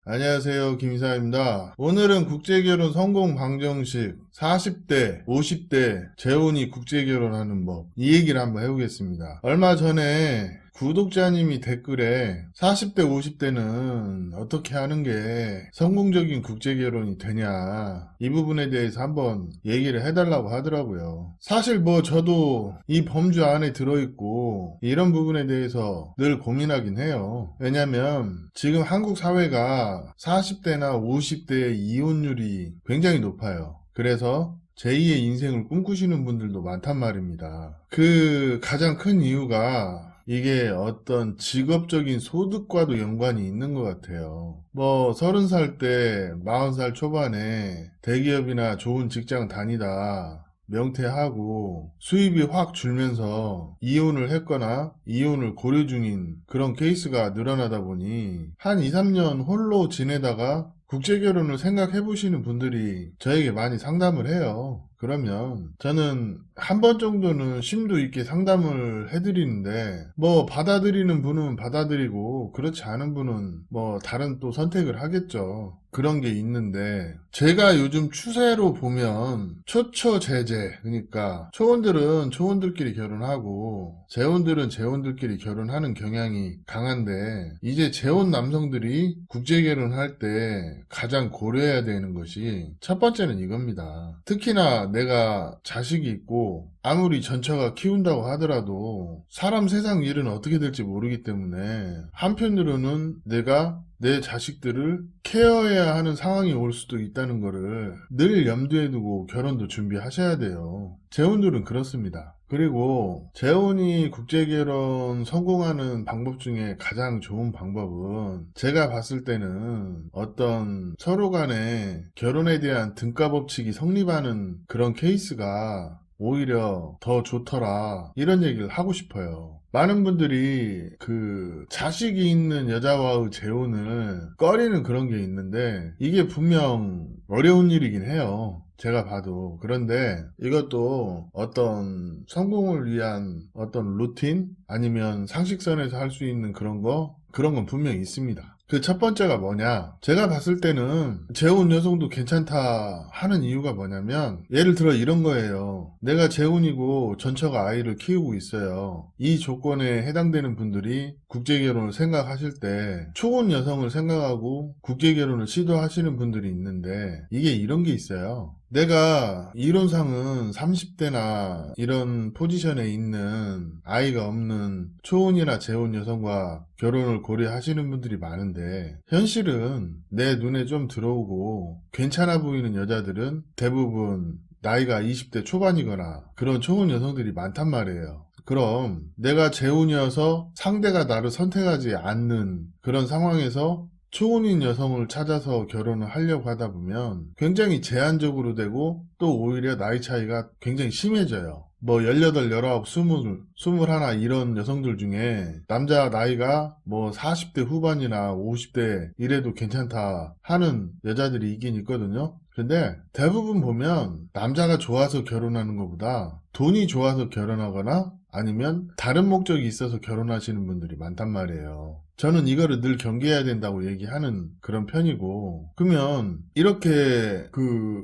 안녕하세요. 김이사입니다. 오늘은 국제결혼 성공 방정식 40대, 50대 재혼이 국제결혼하는 법 이 얘기를 한번 해보겠습니다. 얼마 전에 구독자님이 댓글에 40대, 50대는 어떻게 하는 게 성공적인 국제결혼이 되냐 이 부분에 대해서 한번 얘기를 해달라고 하더라고요. 사실 저도 이 범주 안에 들어있고 이런 부분에 대해서 늘 고민하긴 해요. 왜냐면 지금 한국 사회가 40대나 50대의 이혼율이 굉장히 높아요. 그래서 제2의 인생을 꿈꾸시는 분들도 많단 말입니다. 그 가장 큰 이유가 이게 어떤 직업적인 소득과도 연관이 있는 것 같아요. 30살 때 40살 초반에 대기업이나 좋은 직장 다니다 명퇴하고 수입이 확 줄면서 이혼을 했거나 이혼을 고려 중인 그런 케이스가 늘어나다 보니 한 2, 3년 홀로 지내다가 국제결혼을 생각해 보시는 분들이 저에게 많이 상담을 해요. 그러면 저는 한 번 정도는 심도 있게 상담을 해드리는데 받아들이는 분은 받아들이고 그렇지 않은 분은 다른 또 선택을 하겠죠. 그런 게 있는데 제가 요즘 추세로 보면 초초제제, 그러니까 초혼들은 초혼들끼리 결혼하고 재혼들은 재혼들끼리 결혼하는 경향이 강한데, 이제 재혼 남성들이 국제결혼할 때 가장 고려해야 되는 것이 첫 번째는 이겁니다. 특히나 내가 자식이 있고 아무리 전처가 키운다고 하더라도 사람 세상 일은 어떻게 될지 모르기 때문에 한편으로는 내가 내 자식들을 케어해야 하는 상황이 올 수도 있다는 거를 늘 염두에 두고 결혼도 준비하셔야 돼요. 재혼들은 그렇습니다. 그리고 재혼이 국제결혼 성공하는 방법 중에 가장 좋은 방법은 제가 봤을 때는 어떤 서로 간에 결혼에 대한 등가법칙이 성립하는 그런 케이스가 오히려 더 좋더라, 이런 얘기를 하고 싶어요. 많은 분들이 그 자식이 있는 여자와의 재혼을 꺼리는 그런 게 있는데 이게 분명 어려운 일이긴 해요. 제가 봐도. 그런데 이것도 어떤 성공을 위한 어떤 루틴 아니면 상식선에서 할 수 있는 그런 건 분명히 있습니다. 그 첫 번째가 뭐냐? 제가 봤을 때는 재혼 여성도 괜찮다 하는 이유가 뭐냐면, 예를 들어 이런 거예요. 내가 재혼이고 전처가 아이를 키우고 있어요. 이 조건에 해당되는 분들이 국제결혼을 생각하실 때 초혼 여성을 생각하고 국제결혼을 시도하시는 분들이 있는데, 이게 이런 게 있어요. 내가 이론상은 30대나 이런 포지션에 있는 아이가 없는 초혼이나 재혼 여성과 결혼을 고려하시는 분들이 많은데, 현실은 내 눈에 좀 들어오고 괜찮아 보이는 여자들은 대부분 나이가 20대 초반이거나 그런 초혼 여성들이 많단 말이에요. 그럼 내가 재혼이어서 상대가 나를 선택하지 않는 그런 상황에서 초혼인 여성을 찾아서 결혼을 하려고 하다 보면 굉장히 제한적으로 되고, 또 오히려 나이 차이가 굉장히 심해져요. 18, 19, 20, 21 이런 여성들 중에 남자 나이가 40대 후반이나 50대 이래도 괜찮다 하는 여자들이 있긴 있거든요. 근데 대부분 보면 남자가 좋아서 결혼하는 것보다 돈이 좋아서 결혼하거나 아니면 다른 목적이 있어서 결혼하시는 분들이 많단 말이에요. 저는 이거를 늘 경계해야 된다고 얘기하는 그런 편이고, 그러면 이렇게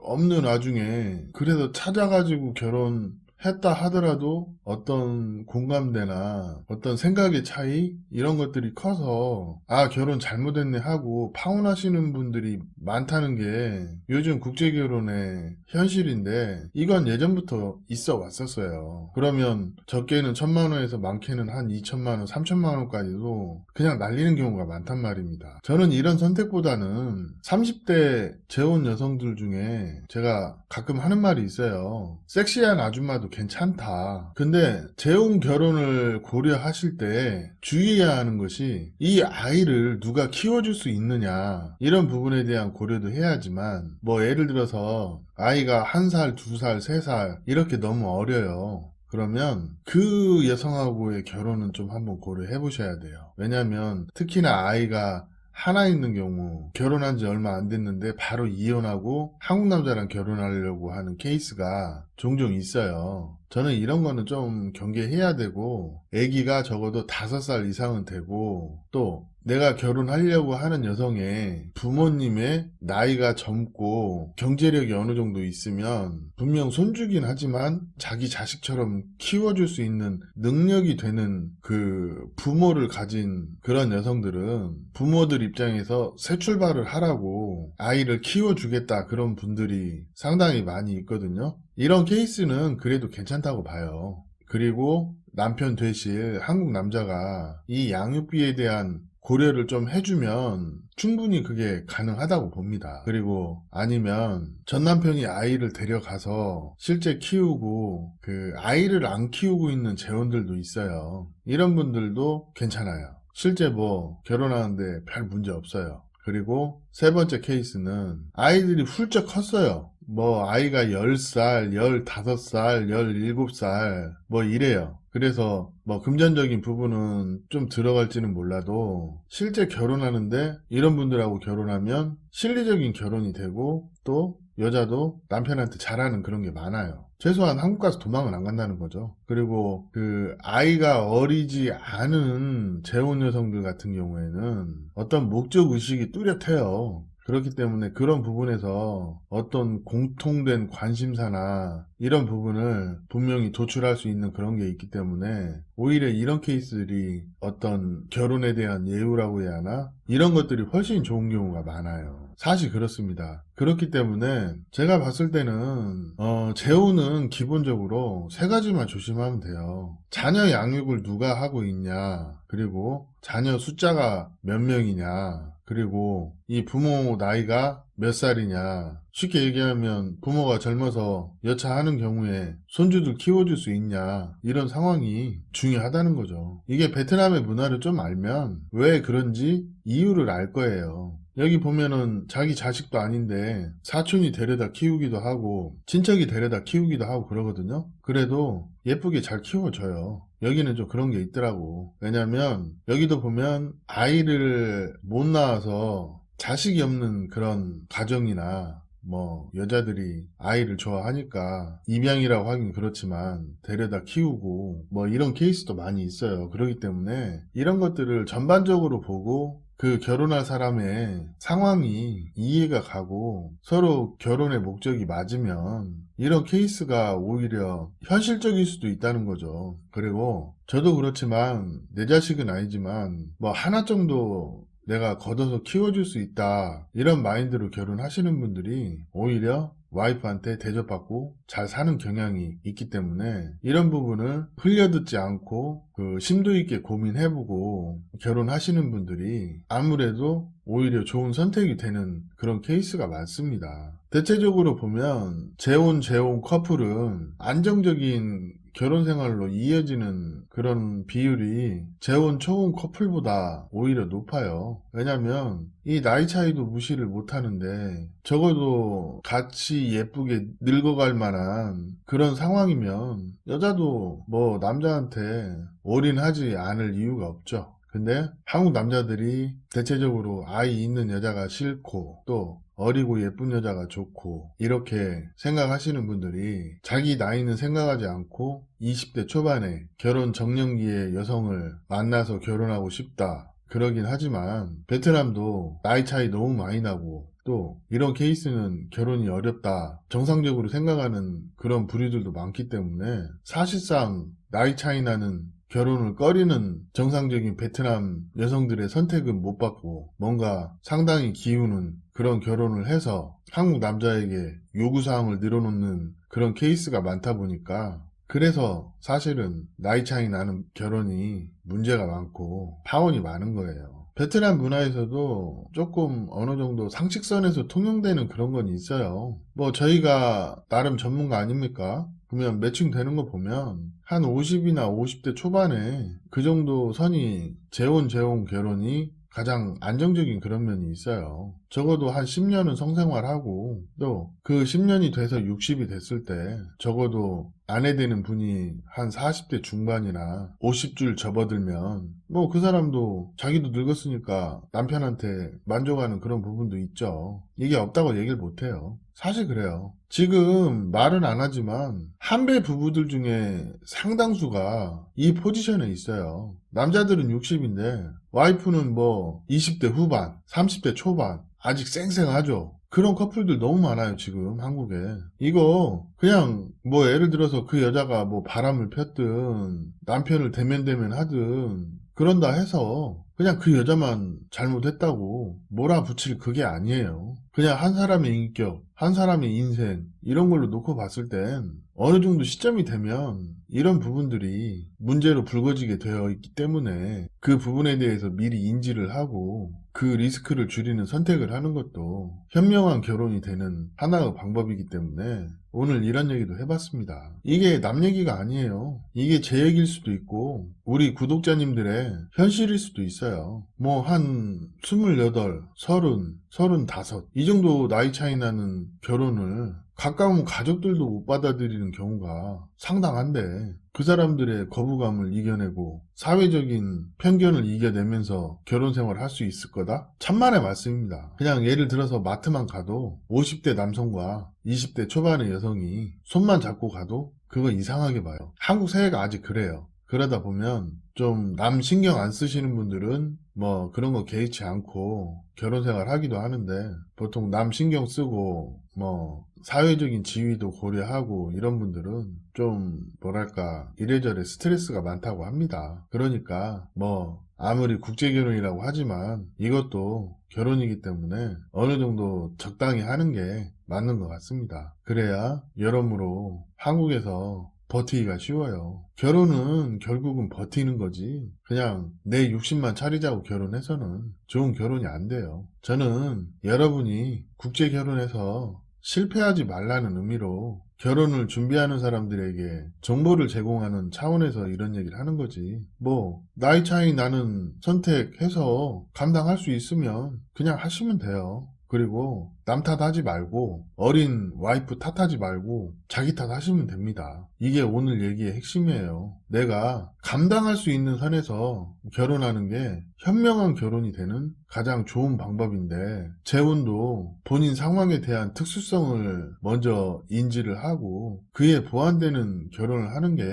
없는 와중에 그래도 찾아가지고 결혼했다 하더라도 어떤 공감대나 어떤 생각의 차이 이런 것들이 커서 결혼 잘못했네 하고 파혼하시는 분들이 많다는 게 요즘 국제결혼의 현실인데, 이건 예전부터 있어 왔었어요. 그러면 적게는 1,000만원에서 많게는 한 2천만원, 3천만원까지도 그냥 날리는 경우가 많단 말입니다. 저는 이런 선택보다는 30대 재혼 여성들 중에 제가 가끔 하는 말이 있어요. 섹시한 아줌마도 괜찮다. 근데 재혼 결혼을 고려하실 때 주의해야 하는 것이 이 아이를 누가 키워줄 수 있느냐, 이런 부분에 대한 고려도 해야지만, 예를 들어서 아이가 1살, 2살, 3살 이렇게 너무 어려요. 그러면 그 여성하고의 결혼은 좀 한번 고려해 보셔야 돼요. 왜냐면 특히나 아이가 하나 있는 경우 결혼한 지 얼마 안 됐는데 바로 이혼하고 한국 남자랑 결혼하려고 하는 케이스가 종종 있어요. 저는 이런 거는 좀 경계해야 되고, 아기가 적어도 5살 이상은 되고, 또 내가 결혼하려고 하는 여성의 부모님의 나이가 젊고 경제력이 어느 정도 있으면 분명 손주긴 하지만 자기 자식처럼 키워줄 수 있는 능력이 되는 그 부모를 가진 그런 여성들은 부모들 입장에서 새 출발을 하라고 아이를 키워주겠다, 그런 분들이 상당히 많이 있거든요. 이런 케이스는 그래도 괜찮다고 봐요. 그리고 남편 되실 한국 남자가 이 양육비에 대한 고려를 좀 해주면 충분히 그게 가능하다고 봅니다. 그리고 아니면 전 남편이 아이를 데려가서 실제 키우고 그 아이를 안 키우고 있는 재혼들도 있어요. 이런 분들도 괜찮아요. 실제 뭐 결혼하는데 별 문제 없어요. 그리고 세 번째 케이스는 아이들이 훌쩍 컸어요. 뭐 아이가 10살, 15살, 17살 뭐 이래요. 그래서 뭐 금전적인 부분은 좀 들어갈지는 몰라도 실제 결혼하는데 이런 분들하고 결혼하면 실리적인 결혼이 되고 또 여자도 남편한테 잘하는 그런 게 많아요. 최소한 한국 가서 도망은 안 간다는 거죠. 그리고 그 아이가 어리지 않은 재혼 여성들 같은 경우에는 어떤 목적 의식이 뚜렷해요. 그렇기 때문에 그런 부분에서 어떤 공통된 관심사나 이런 부분을 분명히 도출할 수 있는 그런 게 있기 때문에 오히려 이런 케이스들이 어떤 결혼에 대한 예우라고 해야 하나? 이런 것들이 훨씬 좋은 경우가 많아요. 사실 그렇습니다. 그렇기 때문에 제가 봤을 때는 재혼은 기본적으로 세 가지만 조심하면 돼요. 자녀 양육을 누가 하고 있냐, 그리고 자녀 숫자가 몇 명이냐, 그리고 이 부모 나이가 몇 살이냐. 쉽게 얘기하면 부모가 젊어서 여차하는 경우에 손주들 키워줄 수 있냐, 이런 상황이 중요하다는 거죠. 이게 베트남의 문화를 좀 알면 왜 그런지 이유를 알 거예요. 여기 보면은 자기 자식도 아닌데 사촌이 데려다 키우기도 하고 친척이 데려다 키우기도 하고 그러거든요. 그래도 예쁘게 잘 키워줘요. 여기는 좀 그런 게 있더라고. 왜냐면 여기도 보면 아이를 못 낳아서 자식이 없는 그런 가정이나 뭐 여자들이 아이를 좋아하니까 입양이라고 하긴 그렇지만 데려다 키우고 뭐 이런 케이스도 많이 있어요. 그렇기 때문에 이런 것들을 전반적으로 보고 그 결혼할 사람의 상황이 이해가 가고 서로 결혼의 목적이 맞으면 이런 케이스가 오히려 현실적일 수도 있다는 거죠. 그리고 저도 그렇지만 내 자식은 아니지만 뭐 하나 정도 내가 걷어서 키워줄 수 있다, 이런 마인드로 결혼하시는 분들이 오히려 와이프한테 대접받고 잘 사는 경향이 있기 때문에 이런 부분을 흘려듣지 않고 그 심도 있게 고민해보고 결혼하시는 분들이 아무래도 오히려 좋은 선택이 되는 그런 케이스가 많습니다. 대체적으로 보면 재혼 커플은 안정적인 결혼 생활로 이어지는 그런 비율이 재혼 초혼 커플보다 오히려 높아요. 왜냐면 이 나이 차이도 무시를 못 하는데 적어도 같이 예쁘게 늙어갈 만한 그런 상황이면 여자도 뭐 남자한테 올인하지 않을 이유가 없죠. 근데 한국 남자들이 대체적으로 아이 있는 여자가 싫고 또 어리고 예쁜 여자가 좋고 이렇게 생각하시는 분들이 자기 나이는 생각하지 않고 20대 초반에 결혼 정년기의 여성을 만나서 결혼하고 싶다 그러긴 하지만 베트남도 나이 차이 너무 많이 나고 또 이런 케이스는 결혼이 어렵다 정상적으로 생각하는 그런 부류들도 많기 때문에 사실상 나이 차이 나는 결혼을 꺼리는 정상적인 베트남 여성들의 선택은 못 받고 뭔가 상당히 기우는 그런 결혼을 해서 한국 남자에게 요구사항을 늘어놓는 그런 케이스가 많다 보니까 그래서 사실은 나이 차이 나는 결혼이 문제가 많고 파혼이 많은 거예요. 베트남 문화에서도 조금 어느 정도 상식선에서 통용되는 그런 건 있어요. 뭐 저희가 나름 전문가 아닙니까? 그러면 매칭 되는 거 보면 한 50이나 50대 초반에 그 정도 선이 재혼 결혼이 가장 안정적인 그런 면이 있어요. 적어도 한 10년은 성생활하고 또 그 10년이 돼서 60이 됐을 때 적어도 아내 되는 분이 한 40대 중반이나 50줄 접어들면 뭐 그 사람도 자기도 늙었으니까 남편한테 만족하는 그런 부분도 있죠. 이게 없다고 얘기를 못해요. 사실 그래요. 지금 말은 안 하지만 한배 부부들 중에 상당수가 이 포지션에 있어요. 남자들은 60인데 와이프는 뭐 20대 후반, 30대 초반 아직 쌩쌩하죠. 그런 커플들 너무 많아요, 지금 한국에. 이거 그냥 뭐 예를 들어서 그 여자가 뭐 바람을 폈든 남편을 대면대면 하든 그런다 해서 그냥 그 여자만 잘못했다고 몰아붙일 그게 아니에요. 그냥 한 사람의 인격, 한 사람의 인생 이런 걸로 놓고 봤을 땐 어느 정도 시점이 되면 이런 부분들이 문제로 불거지게 되어 있기 때문에 그 부분에 대해서 미리 인지를 하고 그 리스크를 줄이는 선택을 하는 것도 현명한 결혼이 되는 하나의 방법이기 때문에 오늘 이런 얘기도 해봤습니다. 이게 남 얘기가 아니에요. 이게 제 얘기일 수도 있고 우리 구독자님들의 현실일 수도 있어요. 뭐 한 28, 30, 35 이 정도 나이 차이 나는 결혼을 가까운 가족들도 못 받아들이는 경우가 상당한데 그 사람들의 거부감을 이겨내고 사회적인 편견을 이겨내면서 결혼 생활을 할 수 있을 거다? 천만의 말씀입니다. 그냥 예를 들어서 마트만 가도 50대 남성과 20대 초반의 여성이 손만 잡고 가도 그거 이상하게 봐요. 한국 사회가 아직 그래요. 그러다 보면 좀 남 신경 안 쓰시는 분들은 뭐 그런 거 개의치 않고 결혼 생활 하기도 하는데 보통 남 신경 쓰고 뭐 사회적인 지위도 고려하고 이런 분들은 좀 뭐랄까 이래저래 스트레스가 많다고 합니다. 그러니까 뭐 아무리 국제결혼이라고 하지만 이것도 결혼이기 때문에 어느 정도 적당히 하는 게 맞는 것 같습니다. 그래야 여러모로 한국에서 버티기가 쉬워요. 결혼은 결국은 버티는 거지 그냥 내 욕심만 차리자고 결혼해서는 좋은 결혼이 안 돼요. 저는 여러분이 국제 결혼해서 실패하지 말라는 의미로 결혼을 준비하는 사람들에게 정보를 제공하는 차원에서 이런 얘기를 하는 거지. 뭐 나이 차이 나는 선택해서 감당할 수 있으면 그냥 하시면 돼요. 그리고 남 탓하지 말고 어린 와이프 탓하지 말고 자기 탓하시면 됩니다. 이게 오늘 얘기의 핵심이에요. 내가 감당할 수 있는 선에서 결혼하는 게 현명한 결혼이 되는 가장 좋은 방법인데 재혼도 본인 상황에 대한 특수성을 먼저 인지를 하고 그에 보완되는 결혼을 하는 게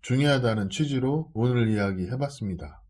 중요하다는 취지로 오늘 이야기 해봤습니다.